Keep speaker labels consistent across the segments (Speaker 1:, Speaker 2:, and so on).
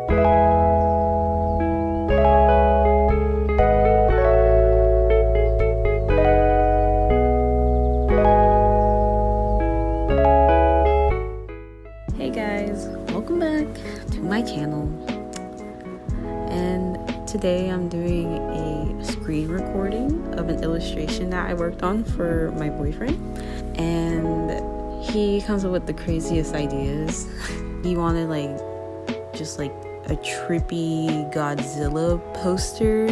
Speaker 1: Hey guys, welcome back to my channel. And today I'm doing a screen recording of an illustration that I worked on for my boyfriend. And he comes up with the craziest ideas. He wanted just a trippy Godzilla poster.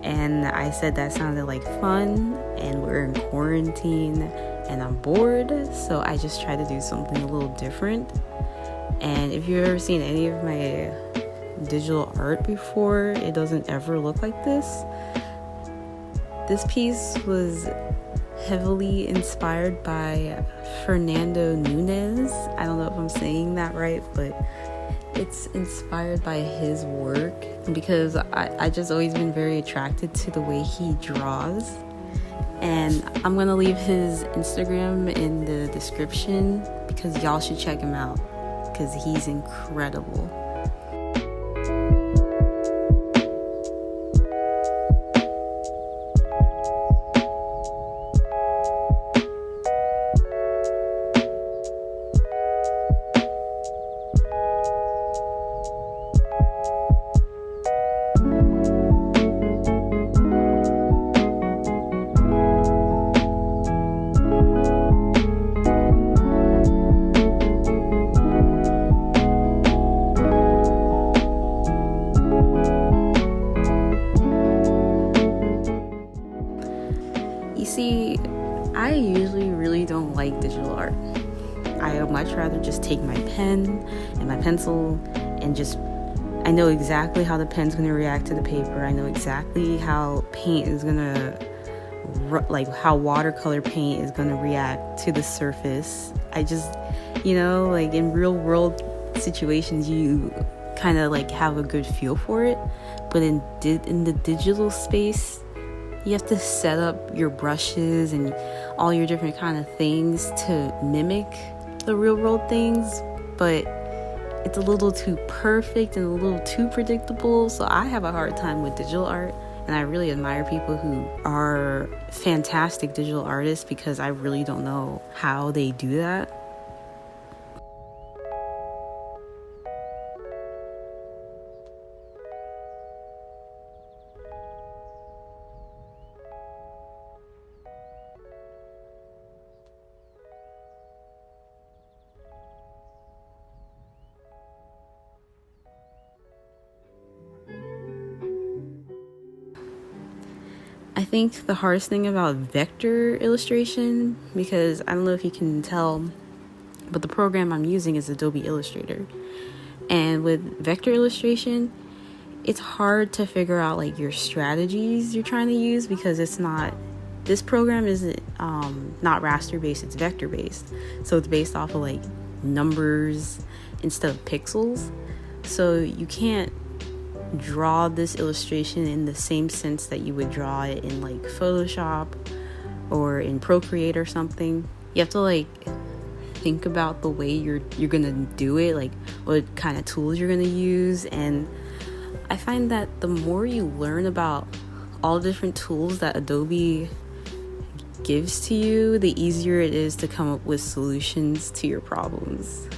Speaker 1: And I said that sounded like fun, and we're in quarantine and I'm bored, so I just tried to do something a little different. And if you've ever seen any of my digital art before, it doesn't ever look like this. This piece was heavily inspired by Fernando Nunes. I don't know if I'm saying that right, but it's inspired by his work because I just always been very attracted to the way he draws. And I'm gonna leave his Instagram in the description because y'all should check him out because he's incredible. See, I usually really don't like digital art. I would much rather just take my pen and my pencil and I know exactly how the pen's gonna react to the paper. I know exactly how paint is gonna, how watercolor paint is gonna react to the surface. I just, in real world situations, you kind of have a good feel for it. But in the digital space, you have to set up your brushes and all your different kind of things to mimic the real world things, but it's a little too perfect and a little too predictable. So I have a hard time with digital art, and I really admire people who are fantastic digital artists because I really don't know how they do that. I think the hardest thing about vector illustration, because I don't know if you can tell, but the program I'm using is Adobe Illustrator. And with vector illustration, it's hard to figure out your strategies you're trying to use because this program isn't not raster based, it's vector based. So it's based off of numbers instead of pixels. So you can't draw this illustration in the same sense that you would draw it in Photoshop or in Procreate or something. You have to think about the way you're gonna do it, what kind of tools you're gonna use. And I find that the more you learn about all the different tools that Adobe gives to you, the easier it is to come up with solutions to your problems.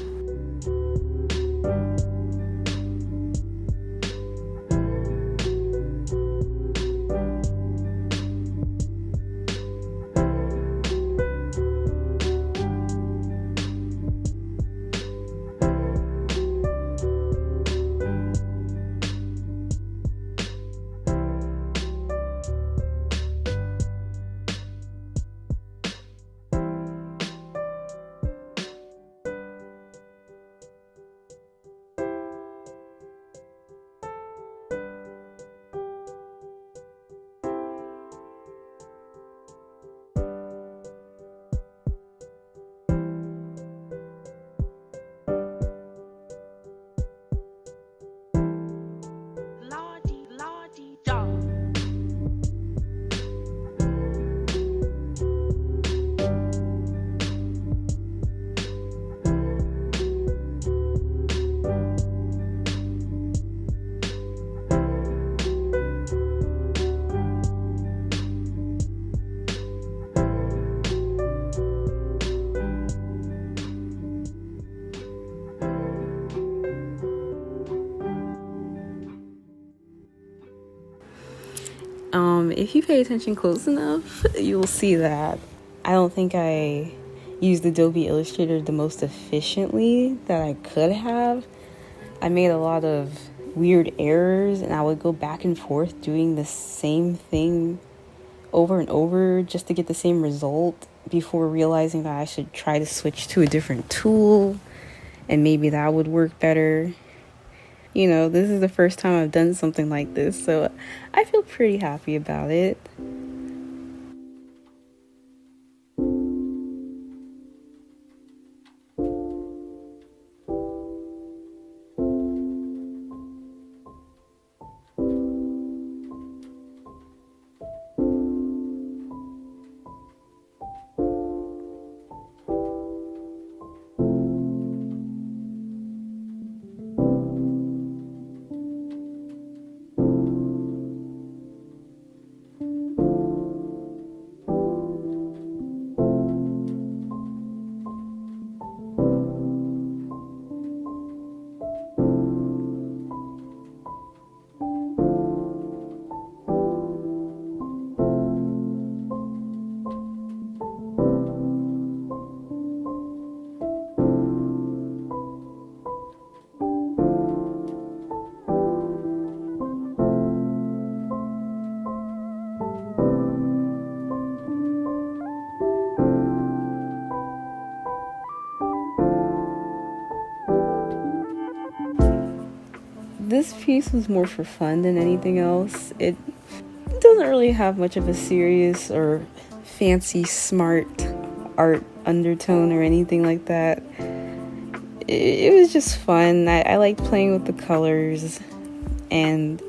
Speaker 1: If you pay attention close enough, you'll see that I don't think I used Adobe Illustrator the most efficiently that I could have. I made a lot of weird errors, and I would go back and forth doing the same thing over and over just to get the same result before realizing that I should try to switch to a different tool and maybe that would work better. You know, this is the first time I've done something like this, so I feel pretty happy about it. This piece was more for fun than anything else. It doesn't really have much of a serious or fancy, smart art undertone or anything like that. It was just fun. I liked playing with the colors, and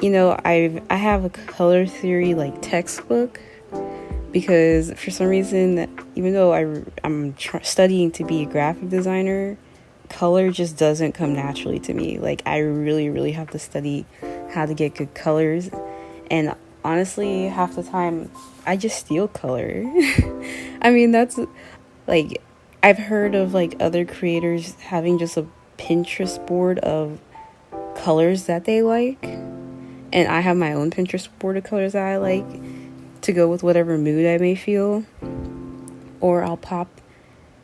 Speaker 1: you know, I have a color theory like textbook, because for some reason, even though I'm studying to be a graphic designer, color just doesn't come naturally to me. Like, I really have to study how to get good colors, and honestly, half the time I just steal color. I mean, that's like, I've heard of like other creators having just a Pinterest board of colors that they like, and I have my own Pinterest board of colors that I like to go with whatever mood I may feel. Or I'll pop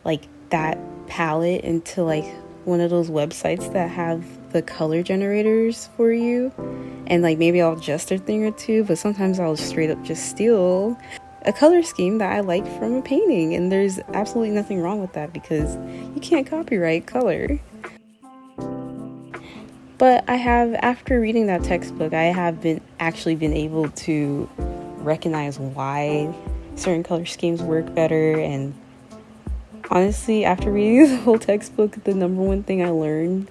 Speaker 1: like that palette into like one of those websites that have the color generators for you, and like maybe I'll adjust a thing or two, but sometimes I'll straight up just steal a color scheme that I like from a painting, and there's absolutely nothing wrong with that because you can't copyright color. But I have, after reading that textbook, I have been able to recognize why certain color schemes work better. And honestly, after reading the whole textbook, the number one thing I learned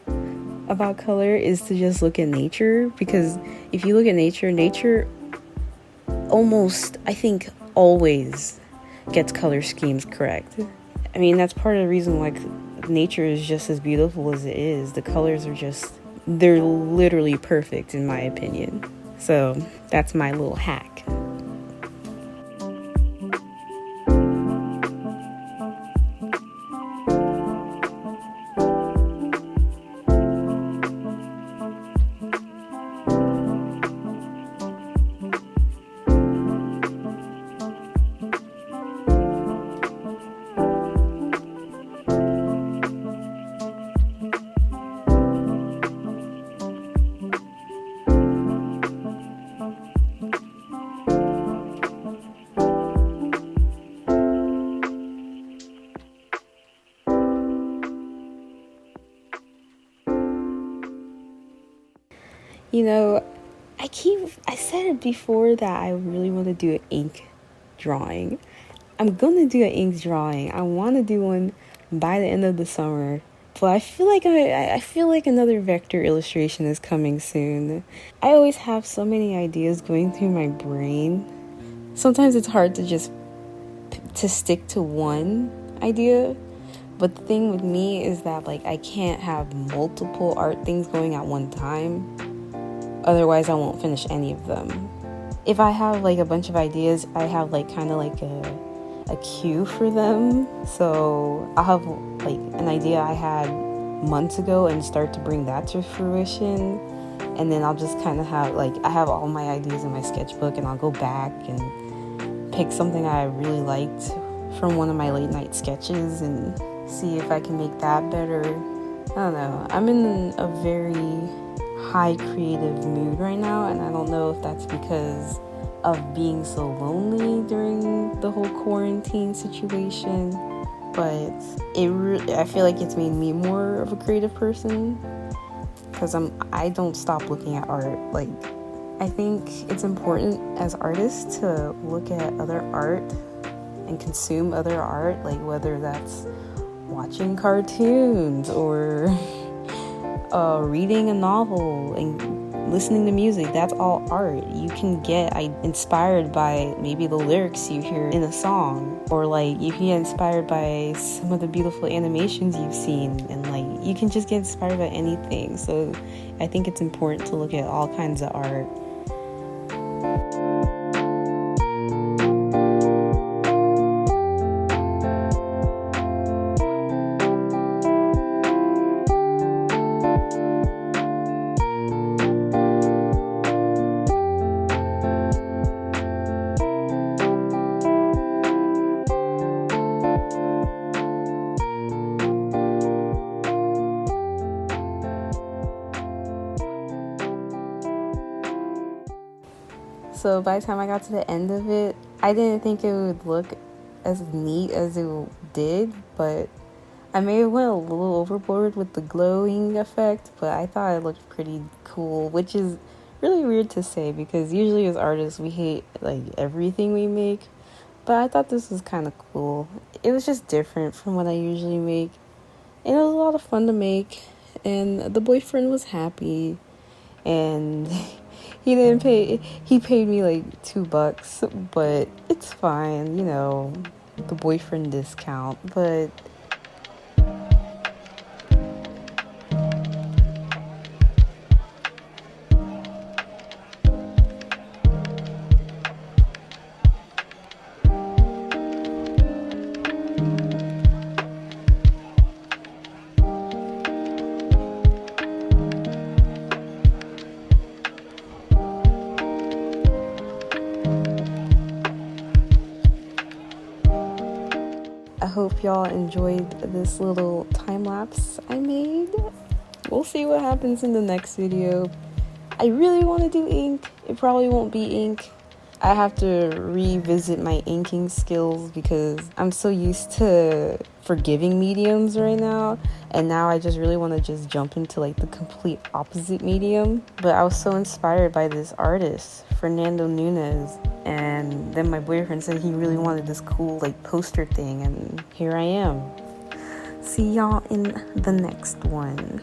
Speaker 1: about color is to just look at nature, because if you look at nature almost, I think, always gets color schemes correct. I mean, that's part of the reason why nature is just as beautiful as it is. The colors are just, they're literally perfect in my opinion. So that's my little hack. You know, I said it before that I really want to do an ink drawing. I'm gonna do an ink drawing. I want to do one by the end of the summer, but I feel like I feel like another vector illustration is coming soon. I always have so many ideas going through my brain. Sometimes it's hard to just to stick to one idea. But the thing with me is that like I can't have multiple art things going at one time. Otherwise, I won't finish any of them. If I have like a bunch of ideas, I have like kind of like a queue for them. So I'll have like an idea I had months ago and start to bring that to fruition. and then I'll just kind of have, like, I have all my ideas in my sketchbook, and I'll go back and pick something I really liked from one of my late night sketches and see if I can make that better. I don't know. I'm in a very high creative mood right now, and I don't know if that's because of being so lonely during the whole quarantine situation, but I feel like it's made me more of a creative person, because I don't stop looking at art. Like, I think it's important as artists to look at other art and consume other art, like whether that's watching cartoons or reading a novel and listening to music. That's all art. You can get inspired by maybe the lyrics you hear in a song, or like you can get inspired by some of the beautiful animations you've seen, and like you can just get inspired by anything. So I think it's important to look at all kinds of art. So by the time I got to the end of it, I didn't think it would look as neat as it did, but I may have went a little overboard with the glowing effect, but I thought it looked pretty cool, which is really weird to say because usually as artists we hate like everything we make, but I thought this was kind of cool. It was just different from what I usually make, and it was a lot of fun to make, and the boyfriend was happy, and he paid me like $2, but it's fine, the boyfriend discount. But I hope y'all enjoyed this little time lapse I made. We'll see what happens in the next video. I really want to do ink. It probably won't be ink. I have to revisit my inking skills because I'm so used to forgiving mediums right now, and now I just really want to just jump into like the complete opposite medium. But I was so inspired by this artist, Fernando Nunes, and then my boyfriend said he really wanted this cool like poster thing, and here I am. See y'all in the next one.